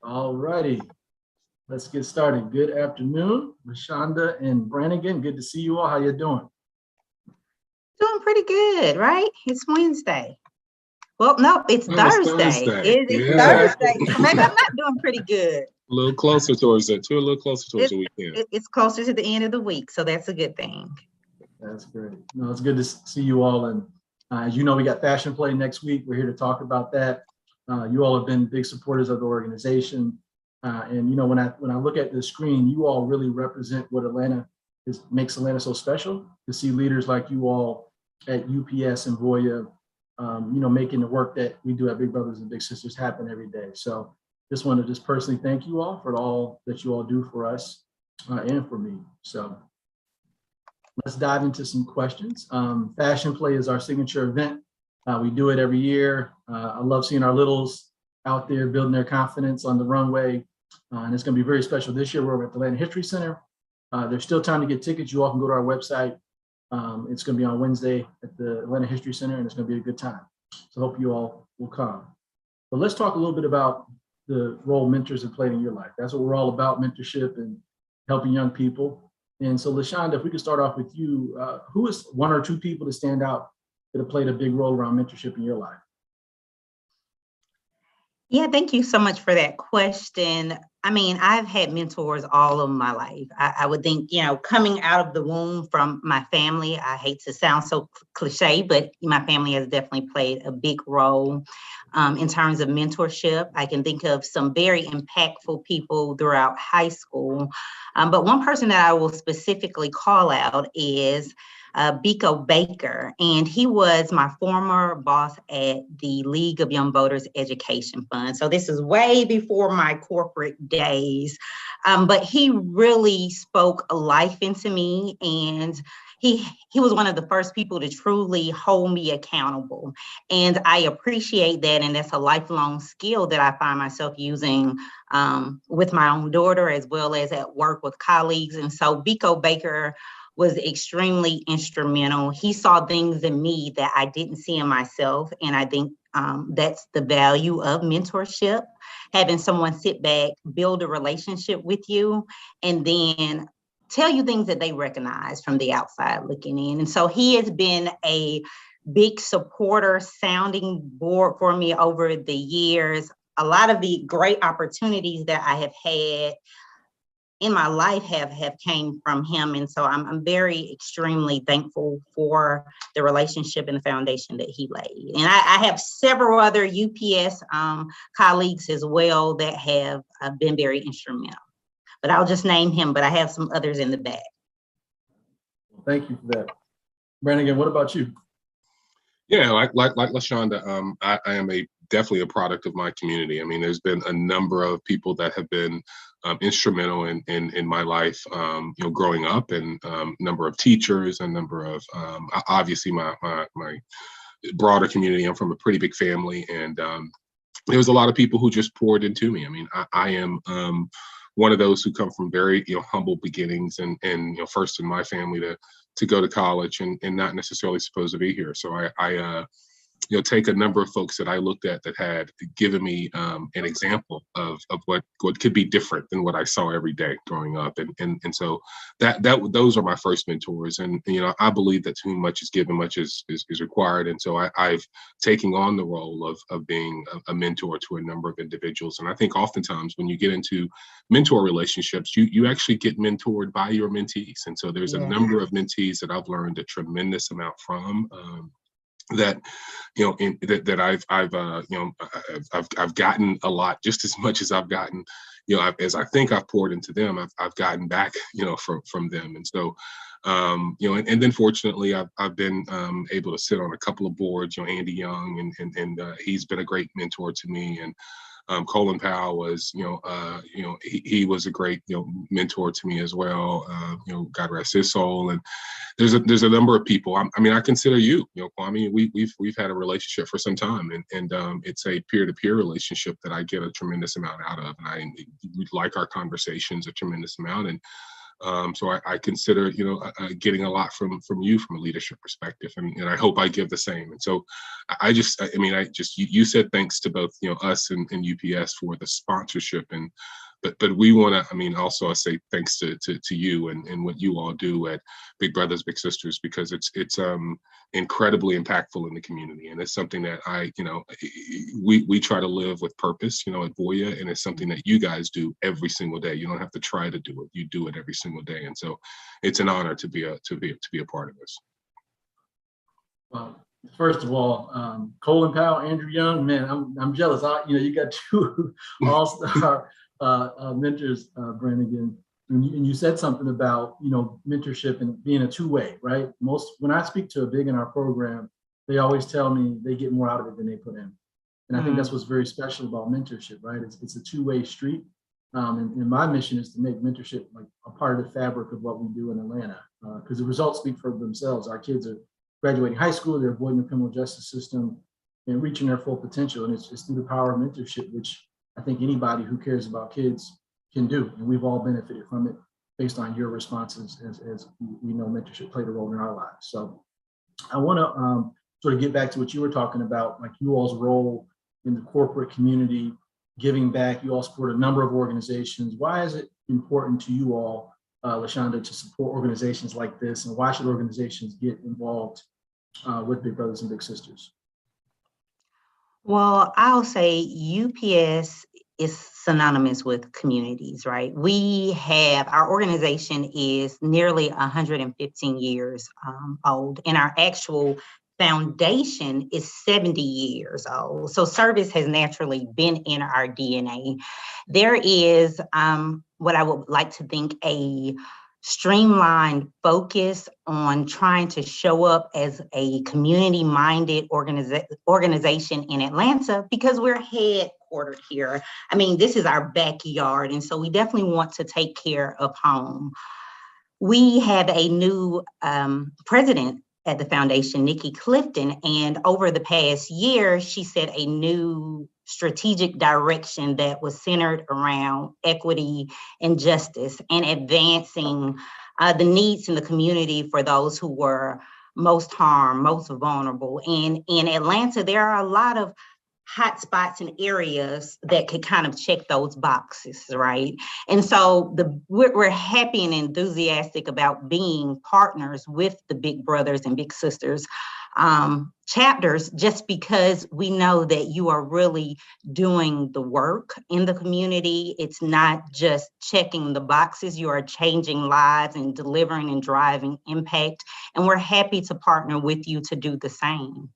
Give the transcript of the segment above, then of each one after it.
All righty, let's get started. Good afternoon, LaShonda and Brannigan. Good to see you all. How you doing? Doing pretty good, right? It's Wednesday. Well, no, it's Thursday. It's Thursday. So maybe I'm not doing pretty good. A little closer towards it, a little closer towards the weekend. It's closer to the end of the week, so that's a good thing. That's great. No, it's good to see you all. And as you know, we got Fashion Play next week. We're here to talk about that. You all have been big supporters of the organization. And you know, when I look at the screen, you all really represent what makes Atlanta so special. To see leaders like you all at UPS and Voya, you know, making the work that we do at Big Brothers and Big Sisters happen every day. So just want to personally thank you all for all that you all do for us and for me. So let's dive into some questions. Fashion Play is our signature event. We do it every year. I love seeing our littles out there building their confidence on the runway. And it's going to be very special this year. We're at the Atlanta History Center. There's still time to get tickets. You all can go to our website. It's going to be on Wednesday at the Atlanta History Center, and it's going to be a good time. So I hope you all will come. But let's talk a little bit about the role mentors have played in your life. That's what we're all about, mentorship and helping young people. And so, LaShonda, if we could start off with you, who is one or two people that stand out that have played a big role around mentorship in your life? Yeah, thank you so much for that question. I mean, I've had mentors all of my life. I would think, you know, coming out of the womb from my family, I hate to sound so cliche, but my family has definitely played a big role in terms of mentorship. I can think of some very impactful people throughout high school. But one person that I will specifically call out is Biko Baker, and he was my former boss at the League of Young Voters Education Fund. So this is way before my corporate days, but he really spoke life into me, and he was one of the first people to truly hold me accountable. And I appreciate that, and that's a lifelong skill that I find myself using with my own daughter as well as at work with colleagues. And so Biko Baker was extremely instrumental. He saw things in me that I didn't see in myself. And I think that's the value of mentorship, having someone sit back, build a relationship with you, and then tell you things that they recognize from the outside looking in. And so he has been a big supporter, sounding board for me over the years. A lot of the great opportunities that I have had in my life have came from him. And so I'm very extremely thankful for the relationship and the foundation that he laid. And I have several other UPS colleagues as well that have been very instrumental, but I'll just name him, but I have some others in the back. Well, thank you for that. Brannigan, what about you? Yeah, like LaShonda, I am definitely a product of my community. I mean, there's been a number of people that have been instrumental in my life, you know, growing up, and number of teachers, and number of obviously my broader community. I'm from a pretty big family, and there was a lot of people who just poured into me. I mean, I am one of those who come from very, you know, humble beginnings, and you know, first in my family to go to college and not necessarily supposed to be here. So I you know, take a number of folks that I looked at that had given me an example of what could be different than what I saw every day growing up, and so those are my first mentors. And you know, I believe that to whom much is given, much is required. And so I've taken on the role of being a mentor to a number of individuals. And I think oftentimes when you get into mentor relationships, you actually get mentored by your mentees. And so there's a number of mentees that I've learned a tremendous amount from. That you know, that I've you know, I've gotten a lot, just as much as I've gotten, you know, as I think I've poured into them, I've gotten back, you know, from them. And so you know, and then fortunately I've been able to sit on a couple of boards, you know, Andy Young, and he's been a great mentor to me. And Colin Powell was, you know, he was a great, you know, mentor to me as well. You know, God rest his soul. And there's a number of people. I mean, I consider you know, Kwame. We've had a relationship for some time, and it's a peer-to-peer relationship that I get a tremendous amount out of, and we like our conversations a tremendous amount. And So I consider, getting a lot from you from a leadership perspective, and I hope I give the same. And so you said thanks to both, us and UPS for the sponsorship, and but we want to, also I say thanks to you and what you all do at Big Brothers Big Sisters, because it's incredibly impactful in the community, and it's something that we try to live with purpose, at Voya, and it's something that you guys do every single day. You don't have to try to do it; you do it every single day, and so it's an honor to be a part of this. Well, first of all, Colin Powell, Andrew Young, man, I'm jealous. You got two all-star mentors, Brannigan, and you said something about mentorship and being a two-way, right? When I speak to a big in our program, they always tell me they get more out of it than they put in, and I think that's what's very special about mentorship, right? It's a two-way street, and my mission is to make mentorship like a part of the fabric of what we do in Atlanta, because the results speak for themselves. Our kids are graduating high school, they're avoiding the criminal justice system and reaching their full potential. And it's through the power of mentorship, which I think anybody who cares about kids can do. And we've all benefited from it based on your responses, as we know mentorship played a role in our lives. So I want to sort of get back to what you were talking about, like you all's role in the corporate community, giving back. You all support a number of organizations. Why is it important to you all, LaShonda, to support organizations like this? And why should organizations get involved with Big Brothers and Big Sisters? Well, I'll say UPS is synonymous with communities, right? Our organization is nearly 115 years old, and our actual foundation is 70 years old. So service has naturally been in our DNA. There is what I would like to think a streamlined focus on trying to show up as a community-minded organization in Atlanta, because we're headquartered here. This is our backyard, and so we definitely want to take care of home. We have a new president at the foundation, Nikki Clifton, and over the past year, she set a new strategic direction that was centered around equity and justice and advancing the needs in the community for those who were most harmed, most vulnerable. And in Atlanta, there are a lot of hot spots and areas that could kind of check those boxes, right? And so we're happy and enthusiastic about being partners with the Big Brothers and Big Sisters chapters, just because we know that you are really doing the work in the community. It's not just checking the boxes, you are changing lives and delivering and driving impact. And we're happy to partner with you to do the same.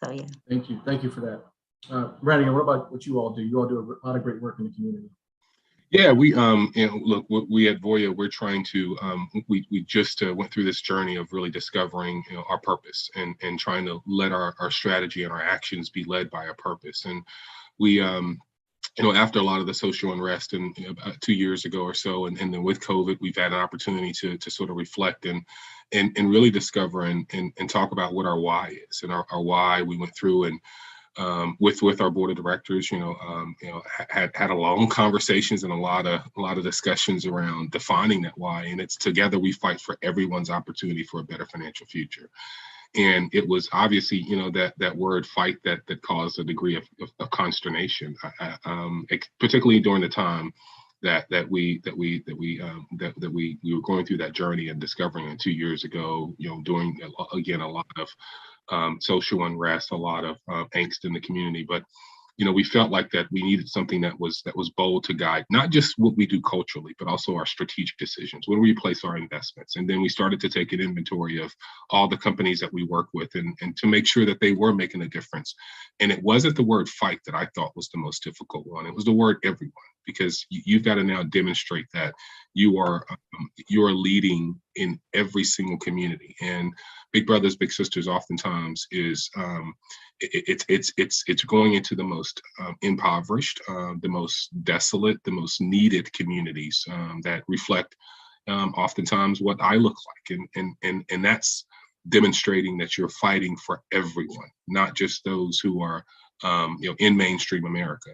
So, yeah. Thank you for that. Brannigan, what about what you all do? You all do a lot of great work in the community. Yeah, we look, we at Voya, we're trying to we just went through this journey of really discovering our purpose and trying to let our strategy and our actions be led by our purpose. And we after a lot of the social unrest and about 2 years ago or so, and then with COVID, we've had an opportunity to sort of reflect and really discover and talk about what our why is. And our why, we went through and with our board of directors, had a long conversations and a lot of discussions around defining that why. And it's together we fight for everyone's opportunity for a better financial future. And it was obviously, that word "fight" that caused a degree of consternation, particularly during the time that we were going through that journey and discovering it 2 years ago. Doing again a lot of social unrest, a lot of angst in the community, but we felt like that we needed something that was bold to guide not just what we do culturally, but also our strategic decisions, where we place our investments. And then we started to take an inventory of all the companies that we work with and to make sure that they were making a difference. And it wasn't the word "fight" that I thought was the most difficult one. It was the word "everyone," because you've got to now demonstrate that you are leading in every single community. And Big Brothers Big Sisters oftentimes is it's going into the most impoverished, the most desolate, the most needed communities that reflect oftentimes what I look like, and demonstrating that you're fighting for everyone, not just those who are in mainstream America.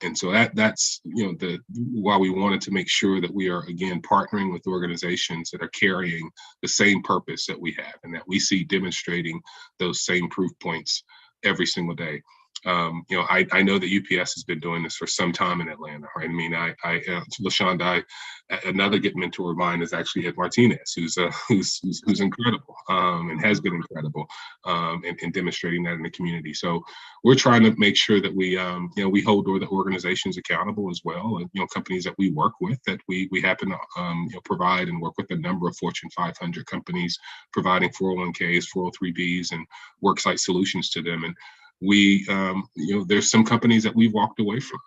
And so that's why we wanted to make sure that we are, again, partnering with organizations that are carrying the same purpose that we have, and that we see demonstrating those same proof points every single day. I know that UPS has been doing this for some time in Atlanta, right? I mean, LaShonda, another good mentor of mine is actually Ed Martinez, who's incredible, and has been incredible, in demonstrating that in the community. So we're trying to make sure that we hold the organizations accountable as well, and companies that we work with, that we happen to provide and work with a number of Fortune 500 companies, providing 401ks, 403bs, and worksite solutions to them. And we, there's some companies that we've walked away from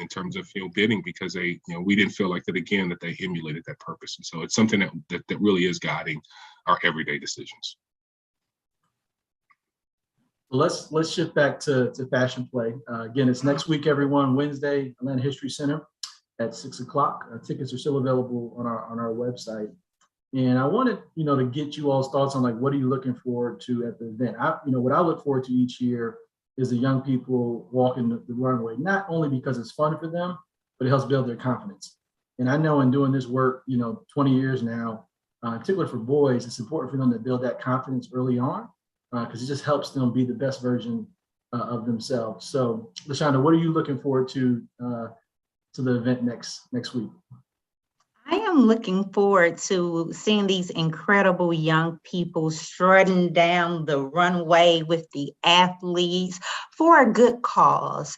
in terms of bidding, because they, we didn't feel like that, again, that they emulated that purpose. And so it's something that really is guiding our everyday decisions. Let's shift back to Fashion Play. Again, it's next week, everyone, Wednesday, Atlanta History Center at 6 o'clock. Tickets are still available on our website. And I wanted, to get you all's thoughts on, like, what are you looking forward to at the event? What I look forward to each year is the young people walking the runway, not only because it's fun for them, but it helps build their confidence. And I know in doing this work, 20 years now, particularly for boys, it's important for them to build that confidence early on, because it just helps them be the best version of themselves. So, LaShonda, what are you looking forward to the event next week? I am looking forward to seeing these incredible young people strutting down the runway with the athletes for a good cause.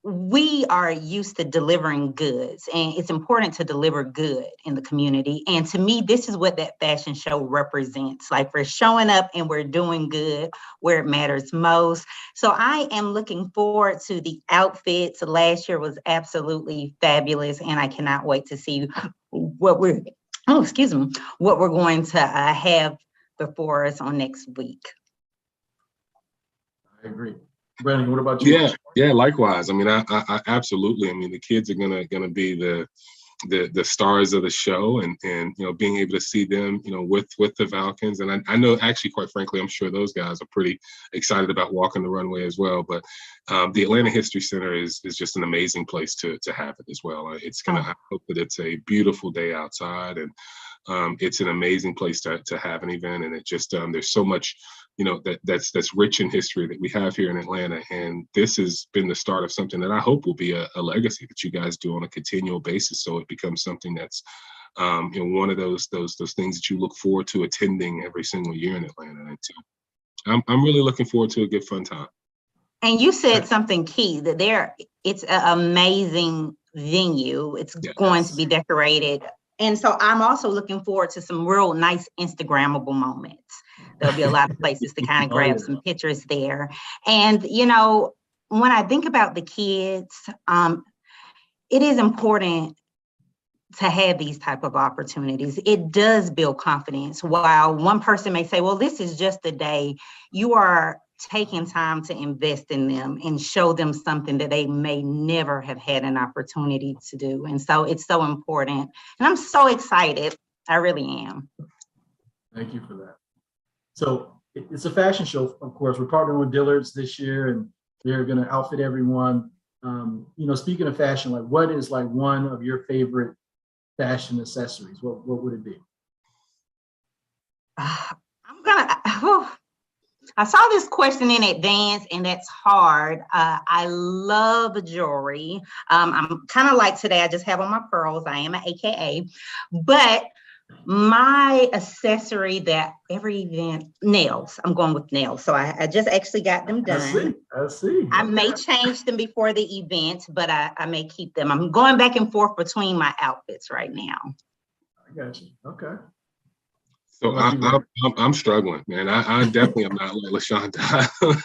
We are used to delivering goods, and it's important to deliver good in the community. And to me, this is what that fashion show represents. Like, we're showing up and we're doing good where it matters most. So I am looking forward to the outfits. Last year was absolutely fabulous, and I cannot wait to see what we're going to have before us on next week. I agree. Brandon, what about you? Yeah, likewise. I mean, I absolutely. I mean, the kids are gonna be the stars of the show, and being able to see them, with the Falcons. And I know, actually, quite frankly, I'm sure those guys are pretty excited about walking the runway as well. But the Atlanta History Center is just an amazing place to have it as well. I hope that it's a beautiful day outside, and it's an amazing place to have an event. And it just there's so much that's rich in history that we have here in Atlanta. And this has been the start of something that I hope will be a legacy that you guys do on a continual basis. So it becomes something that's, one of those things that you look forward to attending every single year in Atlanta. And I'm really looking forward to a good, fun time. And you said something key, that it's an amazing venue. It's going to be decorated. And so I'm also looking forward to some real nice Instagrammable moments. There'll be a lot of places to kind of grab some pictures there. And, when I think about the kids, it is important to have these type of opportunities. It does build confidence. While one person may say, well, this is just a day, you are taking time to invest in them and show them something that they may never have had an opportunity to do. And so it's so important. And I'm so excited. I really am. Thank you for that. So it's a fashion show, of course. We're partnering with Dillard's this year, and they're going to outfit everyone. Speaking of fashion, like, what is like one of your favorite fashion accessories? What would it be? I saw this question in advance, and that's hard. I love jewelry. I'm kind of like today, I just have on my pearls. I am an AKA, but my accessory that every event, nails. I'm going with nails. So I just actually got them done. I see. I may change them before the event, but I may keep them. I'm going back and forth between my outfits right now. I got you. Okay. So I'm struggling, man. I definitely am not like LaShonda. I don't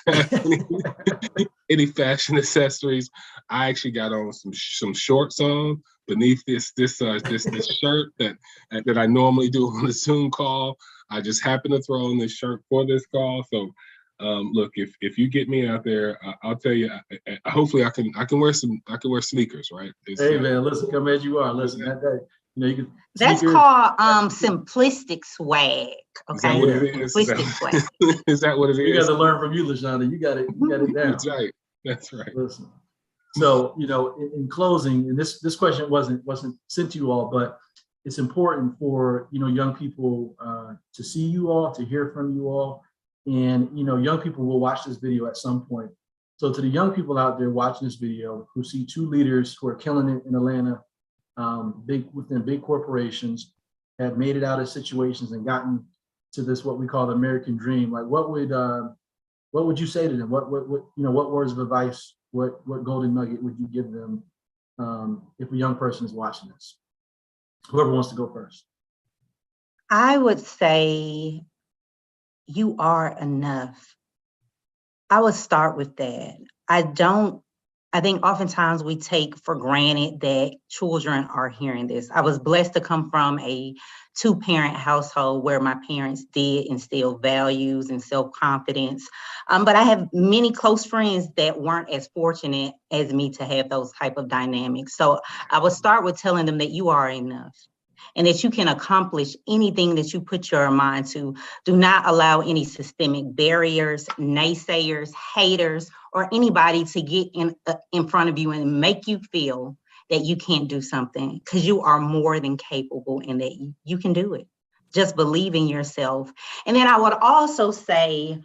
have any fashion accessories. I actually got on some shorts on beneath this shirt that I normally do on a Zoom call. I just happened to throw on this shirt for this call. So look, if you get me out there, I'll tell you. Hopefully, I can wear sneakers, right? Hey man, listen, come as you are. Listen, You know, you could That's sneakers. called simplistic swag. Is that Okay, what it is? simplistic swag. Is that what it We got is? to learn from you, LaShonda. You got it down. That's right. That's right. Listen. So, you know, in closing, and this question wasn't sent to you all, but it's important for, you know, young people to see you all, to hear from you all. And, you know, young people will watch this video at some point. So to the young people out there watching this video who see two leaders who are killing it in Atlanta, within big corporations, have made it out of situations and gotten to this, what we call the American dream, like what would you say to them? What you know, what words of advice, what golden nugget would you give them if a young person is watching this? Whoever wants to go first. I would say you are enough. I would start with that. I think oftentimes we take for granted that children are hearing this. I was blessed to come from a 2-parent household where my parents did instill values and self-confidence. But I have many close friends that weren't as fortunate as me to have those type of dynamics. So I would start with telling them that you are enough and that you can accomplish anything that you put your mind to. Do not allow any systemic barriers, naysayers, haters, or anybody to get in front of you and make you feel that you can't do something, because you are more than capable and that you can do it. Just believe in yourself. And then I would also say,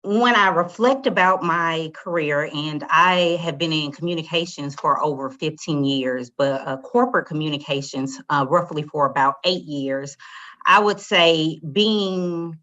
when I reflect about my career, and I have been in communications for over 15 years, but corporate communications roughly for about 8 years, I would say being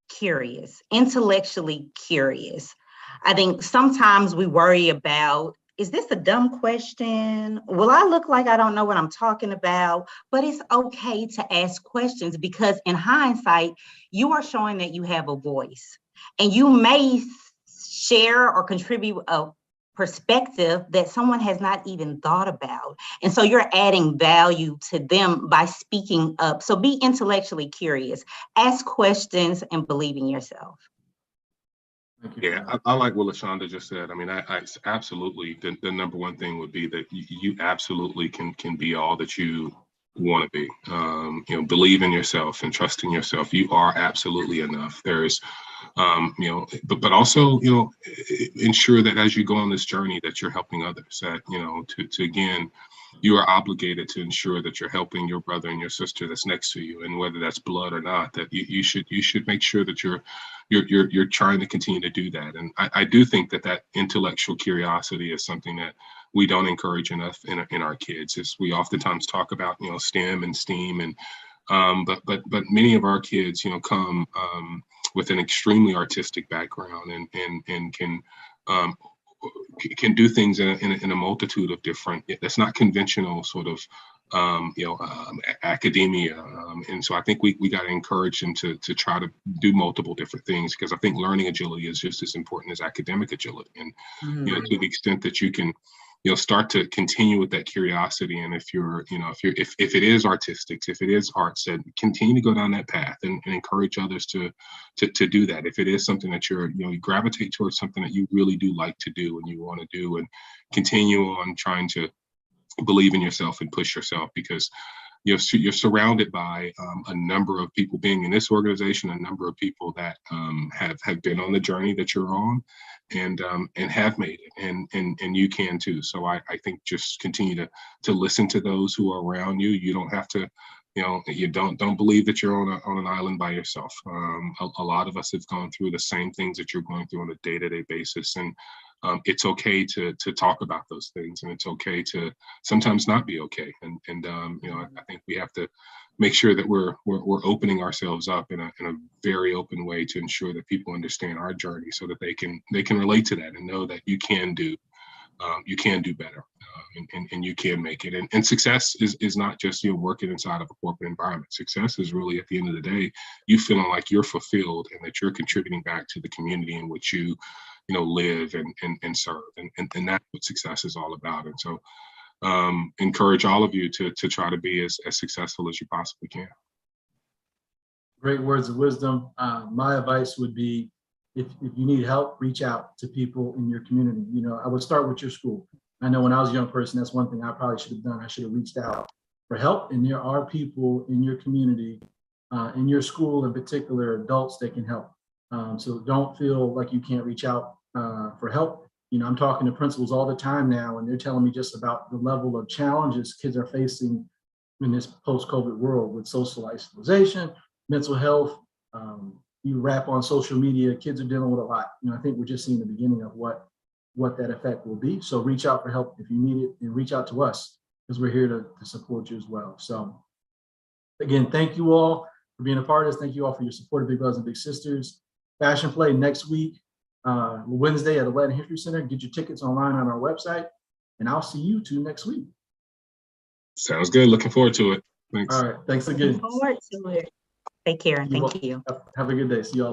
curious, intellectually curious. I think sometimes we worry about, is this a dumb question? Will I look like I don't know what I'm talking about? But it's okay to ask questions, because in hindsight, you are showing that you have a voice and you may share or contribute a perspective that someone has not even thought about. And so you're adding value to them by speaking up. So be intellectually curious, ask questions, and believe in yourself. Yeah, I like what LaShonda just said. I mean, I absolutely, the number one thing would be that you absolutely can be all that you want to be. You know, believe in yourself and trust in yourself. You are absolutely enough. There's, you know, but also, you know, ensure that as you go on this journey that you're helping others, that, you know, to again, you are obligated to ensure that you're helping your brother and your sister that's next to you, and whether that's blood or not, that you should make sure that you're trying to continue to do that. And I do think that intellectual curiosity is something that we don't encourage enough in our kids. Is we oftentimes talk about, you know, STEM and STEAM, and but many of our kids, you know, come with an extremely artistic background and can do things in a multitude of different, that's not conventional sort of academia, and so I think we got to encourage them to try to do multiple different things, because I think learning agility is just as important as academic agility. And you know, to the extent that you can, you know, start to continue with that curiosity, and if it is artistic, if it is arts, then continue to go down that path and encourage others to do that. If it is something that you gravitate towards, something that you really do like to do and you want to do, and continue on trying to believe in yourself and push yourself, because you're surrounded by a number of people, being in this organization, a number of people that have been on the journey that you're on, and have made it, and you can too. So I think just continue to listen to those who are around you. You don't have to, you don't believe that you're on an island by yourself. A lot of us have gone through the same things that you're going through on a day-to-day basis, and it's okay to talk about those things, and it's okay to sometimes not be okay. And I think we have to make sure that we're opening ourselves up in a very open way to ensure that people understand our journey, so that they can relate to that and know that you can do better, and you can make it. And success is not just working inside of a corporate environment. Success is really, at the end of the day, you feeling like you're fulfilled and that you're contributing back to the community in which you live and serve, and that's what success is all about. And so encourage all of you to try to be as successful as you possibly can. Great words of wisdom. My advice would be, if you need help, reach out to people in your community. I would start with your school. I know when I was a young person, that's one thing I probably should have done. I should have reached out for help. And there are people in your community, in your school in particular, adults that can help. So don't feel like you can't reach out for help. You know, I'm talking to principals all the time now, and they're telling me just about the level of challenges kids are facing in this post-COVID world with social isolation, mental health. You wrap on social media, kids are dealing with a lot. You know, I think we're just seeing the beginning of what that effect will be. So reach out for help if you need it, and reach out to us because we're here to support you as well. So again, thank you all for being a part of this. Thank you all for your support of Big Brothers and Big Sisters. Fashion Play next week, Wednesday at Atlanta History Center. Get your tickets online on our website, and I'll see you two next week. Sounds good. Looking forward to it. Thanks. All right. Thanks again. Looking forward to it. Take care and thank you. Have a good day. See you all.